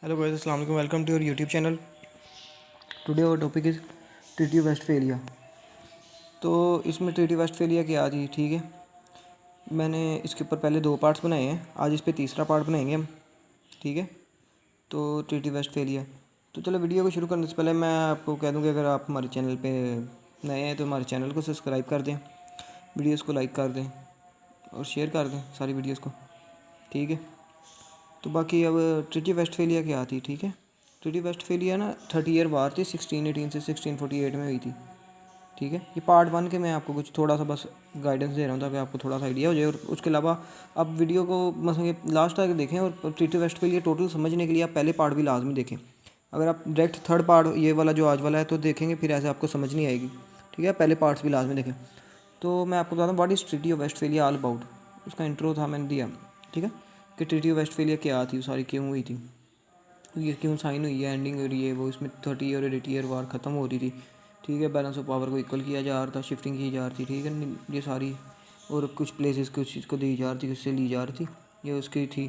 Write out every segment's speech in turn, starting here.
Hello guys, अस्सलाम वालेकुम। Welcome to your YouTube channel. Today our topic is treaty Westphalia. तो इसमें treaty Westphalia की आ थी, ठीक है। मैंने इसके ऊपर पहले 2 पार्ट्स बनाए हैं, आज इस पे तीसरा पार्ट बनाएंगे हम, ठीक है। तो ट्रीटी वेस्टफेलिया, तो चलो वीडियो को शुरू करने से पहले मैं आपको कह दूँ कि अगर आप हमारे चैनल पे नए हैं तो हमारे चैनल को सब्सक्राइब कर दें, वीडियोज़ को लाइक कर दें और शेयर कर दें सारी वीडियोज़ को, ठीक है। तो बाकी अब ट्रीटी वेस्टफेलिया क्या थी, ठीक है। ट्रीटी वेस्टफेलिया ना 30 ईयर वार थी, 1618 से 1648 में हुई थी, ठीक है। ये पार्ट 1 के मैं आपको कुछ थोड़ा सा बस गाइडेंस दे रहा हूँ ताकि आपको थोड़ा सा आइडिया हो जाए। और उसके अलावा आप वीडियो को मतलब ये लास्ट तक देखें और ट्रीटी वेस्टफेलिया टोटल समझने के लिए आप पहले पार्ट भी लाजमी देखें। अगर आप डायरेक्ट थर्ड पार्ट ये वाला जो आज वाला है तो देखेंगे फिर ऐसे आपको समझ नहीं आएगी, ठीक है। पहले पार्ट्स भी लाजमी देखें। तो मैं आपको बताता हूँ what is treaty of Westphalia all about. उसका इंट्रो था मैंने दिया, ठीक है, कि ट्रीटी ऑफ वेस्टफेलिया क्या थी, सारी क्यों हुई थी, ये क्यों साइन हुई है, एंडिंग हो रही है वो, इसमें 30 और 80 ईयर वार ख़त्म हो रही थी, ठीक है। बैलेंस ऑफ पावर को इक्वल किया जा रहा था, शिफ्टिंग की जा रही थी, ठीक है, ये सारी। और कुछ प्लेसेस कुछ चीज़ को दी जा रही थी, उससे ली जा रही थी, ये उसकी थी।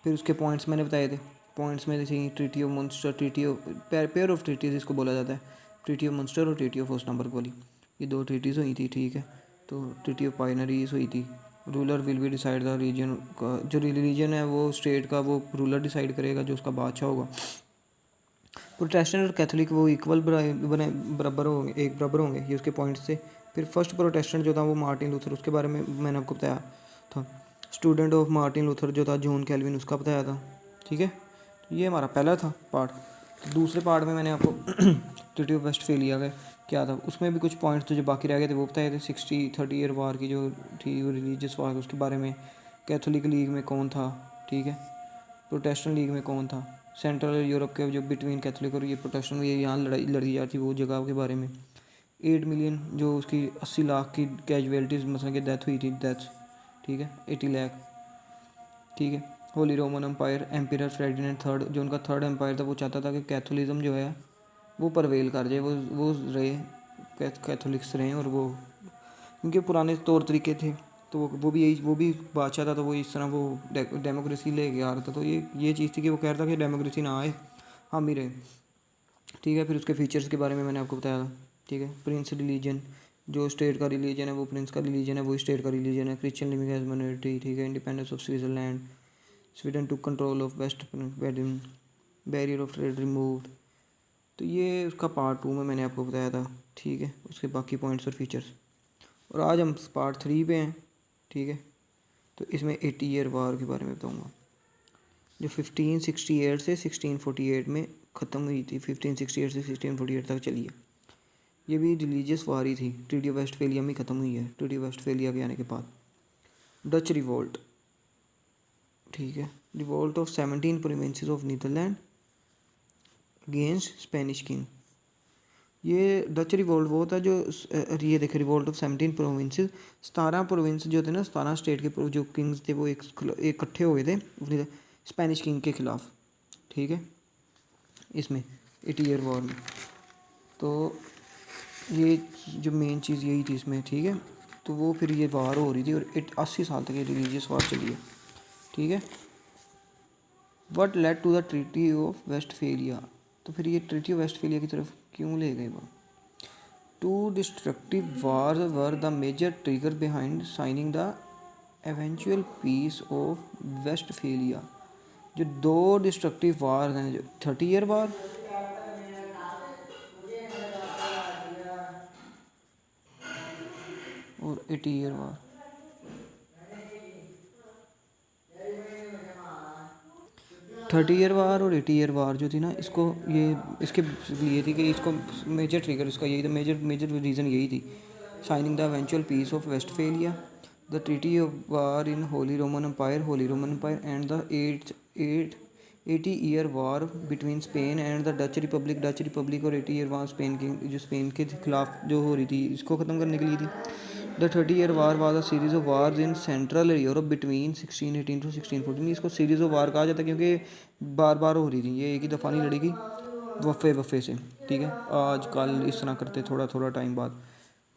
फिर उसके पॉइंट्स मैंने बताए थे। पॉइंट्स में जैसे treaty of Munster, treaty of pair of treaties इसको बोला जाता है, ट्रीटी ऑफ मुंस्टर और ट्रीटी ऑफ ओस्टनबर्ग वाली, ये 2 ट्रीटीज़ हुई थी, ठीक है। तो ट्रीटी ऑफ पाइनरीज हुई थी। Ruler will be decide the region का, जो रिलीजन है वो स्टेट का वो रूलर डिसाइड करेगा, जो उसका बादशाह होगा। प्रोटेस्टेंट और कैथोलिक वो इक्वल बने बराबर होंगे, एक बराबर होंगे, ये उसके पॉइंट्स थे। फिर फर्स्ट प्रोटेस्टेंट जो था वो मार्टिन लूथर, उसके बारे में मैंने आपको बताया था। स्टूडेंट ऑफ मार्टिन लूथर जो था जॉन कैल्विन, उसका बताया था, ठीक है। ये हमारा पहला था पार्ट। दूसरे पार्ट में मैंने आपको ट्रीटी ऑफ वेस्टफेलिया का क्या था, उसमें भी कुछ पॉइंट्स जो बाकी रह गए थे वो बताए थे। 30 ईयर वार की जो थी वो रिलीजियस वार, उसके बारे में। कैथोलिक लीग में कौन था, ठीक है। प्रोटेस्टेंट लीग में कौन था। सेंट्रल यूरोप के जो बिटवीन कैथोलिक और ये प्रोटेस्टेंट ये यहाँ लड़ाई लड़ी जाती वो जगह के बारे में। 8 मिलियन जो उसकी 80 लाख की कैजुअलिटीज़ मतलब कि डेथ हुई थी, डेथ, ठीक है, 80 लाख, ठीक है। Holy Roman Empire, emperor Ferdinand third, जो उनका थर्ड एम्पायर था, वो चाहता था कि कैथोलिज्म जो है वो परवेल कर जाए, वो रहे, कैथोलिक्स रहें। और वो उनके पुराने तौर तरीके थे, तो वो भी यही, वो भी बादशाह था, तो वो इस तरह वो डेमोक्रेसी ले के आ रहा था। तो ये चीज़ थी कि वो कह रहा था कि डेमोक्रेसी ना आए, हम ही रहे, ठीक है। फिर उसके फीचर्स के बारे में मैंने आपको बताया था, ठीक है। प्रिंस रिलीजन, जो स्टेट का रिलीजन है वो प्रिंस का रिलीजन है, वो स्टेट का रिलीजन है। क्रिश्चियन लिविंग एज माइनॉरिटी, ठीक है। Independence of Switzerland, Sweden to control of west Verden, barrier of trade removed. तो ये उसका पार्ट 2 में मैंने आपको बताया था, ठीक है, उसके बाकी पॉइंट्स और फीचर्स। और आज हम पार्ट 3 पे हैं, ठीक है। तो इसमें 80 ईयर वार के बारे में बताऊँगा, जो 1568 से 1648 में ख़त्म हुई थी। 1568 से 1648 तक चली है। ये भी रिलीजियस वार ही थी। ट्रीटी ऑफ वेस्टफेलिया में ख़त्म हुई है, ट्रीटी ऑफ वेस्टफेलिया के आने के बाद। डच रिवोल्ट, ठीक है। Revolt of 17 provinces of Netherland against Spanish king. ये डच रिवोल्ट वो था जो ये देखे, रिवोल्ट ऑफ 17 प्रोविंसेस, 17 प्रोविंस जो थे ना, 17 स्टेट के जो किंग्स थे वो एक इकट्ठे हुए थे अपने स्पेनिश किंग के ख़िलाफ़, ठीक है, इसमें 80 ईयर वॉर में। तो ये जो मेन चीज़ यही थी इसमें, ठीक है। तो वो फिर ये वार हो रही थी और 80 साल तक ये रिलीजियस वार चली है, ठीक है। What led to the treaty of Westphalia, तो फिर ये ट्रीटी ऑफ वेस्टफेलिया की तरफ क्यों ले गए वो। Two destructive wars were the major trigger behind signing the eventual peace of Westphalia। जो 2 डिस्ट्रक्टिव वार हैं, जो 30 ईयर वार और 80 ईयर वार। 30 ईयर वार और 80 ईयर वार जो थी ना, इसको ये इसके लिए थी कि इसको मेजर ट्रिगर इसका यही था, मेजर मेजर रीज़न यही थी। Signing the eventual peace of Westphalia, the treaty of war in Holy Roman Empire and the 80 year war between Spain and the Dutch Republic और 80 ईयर वार स्पेन के, जो Spain के खिलाफ जो हो रही थी, इसको ख़त्म करने के लिए थी। The 30 year war was a series of wars in central Europe between 1618 to 1614। इसको सीरीज ऑफ वार कहा जाता है क्योंकि बार बार हो रही थी, ये एक ही दफ़ा नहीं लड़ी गई वफ़े से, ठीक है। आज कल इस तरह करते थोड़ा थोड़ा टाइम बाद,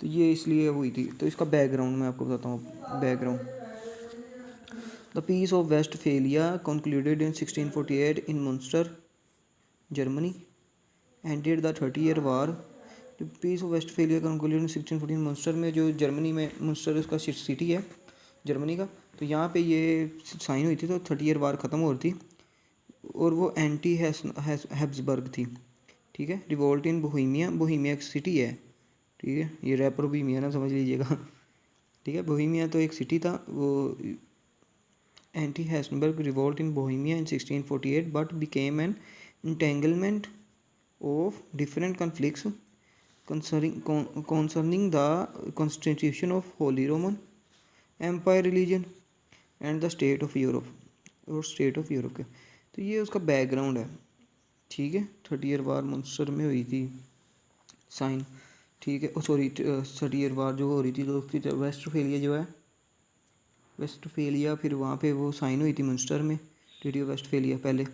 तो ये इसलिए हुई थी। तो इसका बैकग्राउंड मैं आपको बताता हूँ। Background, the peace of Westphalia concluded in 1648 in Munster, Germany ended the 30 year war. Peace of Westphalia concluded in 1614। Munster में, जो जर्मनी में मुंस्टर उसका सिटी है जर्मनी का, तो यहाँ पे ये साइन हुई थी तो 30 ईयर वार ख़त्म हो रही थी, और वो एंटी हैब्सबर्ग थी, ठीक है। रिवोल्ट इन बोहेमिया, बोहेमिया एक सिटी है, ठीक है, ये रैपर बोहेमिया ना समझ लीजिएगा, ठीक है। बोहेमिया तो एक सिटी था, वो anti Habsburg revolt in Bohemia in 1648 but became an entanglement of different conflicts concerning the constitution of Holy Roman Empire religion and the state of Europe, और स्टेट ऑफ यूरोप के। तो ये उसका background है, ठीक है। 30 ईयर वार Munster में हुई थी साइन, ठीक है। सॉरी 30 ईयर वार जो हो रही थी, तो उसकी वेस्टफेलिया जो है, वेस्टफेलिया, फिर वहाँ पे वो साइन हुई थी मुंस्टर में, ट्रीटी ऑफ वेस्टफेलिया पहले,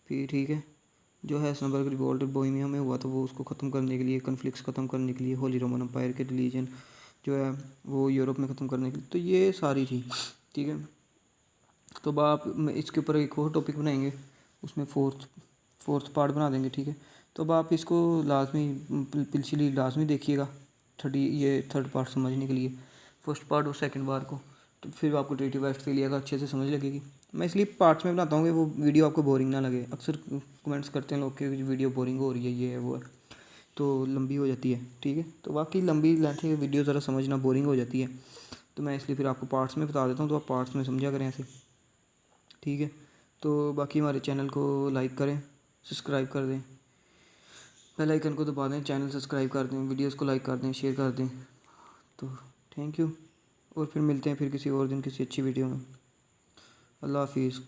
फिर ठीक है जो हैसनबर्ग रिवोल्ट बोहेमिया में हुआ, तो वो उसको ख़त्म करने के लिए, कन्फ्लिक्ट्स ख़त्म करने के लिए, होली रोमन अम्पायर के रिलीजन जो है वो यूरोप में ख़त्म करने के लिए, तो ये सारी थी, ठीक है। तो अब आप इसके ऊपर एक और टॉपिक बनाएंगे, उसमें फोर्थ पार्ट बना देंगे, ठीक है। तो अब आप इसको लाजमी पिछली लाजमी देखिएगा, ये थर्ड पार्ट समझने के लिए, फर्स्ट पार्ट और सेकंड पार्ट को, तो फिर आपको ट्रीटी ऑफ वेस्टफेलिया का अच्छे से समझ लगेगी। मैं इसलिए पार्ट्स में बनाता हूँ कि वो वीडियो आपको बोरिंग ना लगे। अक्सर कमेंट्स करते हैं लोग कि वीडियो बोरिंग हो रही है, ये है वो है, तो लंबी हो जाती है, ठीक है। तो वाकई लंबी लेंथ की वीडियो ज़रा समझना बोरिंग हो जाती है, तो मैं इसलिए फिर आपको पार्ट्स में बता देता हूँ, तो आप पार्ट्स में समझा करें ऐसे, ठीक है। तो बाकी हमारे चैनल को लाइक करें, सब्सक्राइब कर दें, बेल आइकन को दबा दें, चैनल सब्सक्राइब कर दें, वीडियोस को लाइक कर दें, शेयर कर दें। तो थैंक यू, और फिर मिलते हैं फिर किसी और दिन किसी अच्छी वीडियो में। अल्लाह हाफिज़।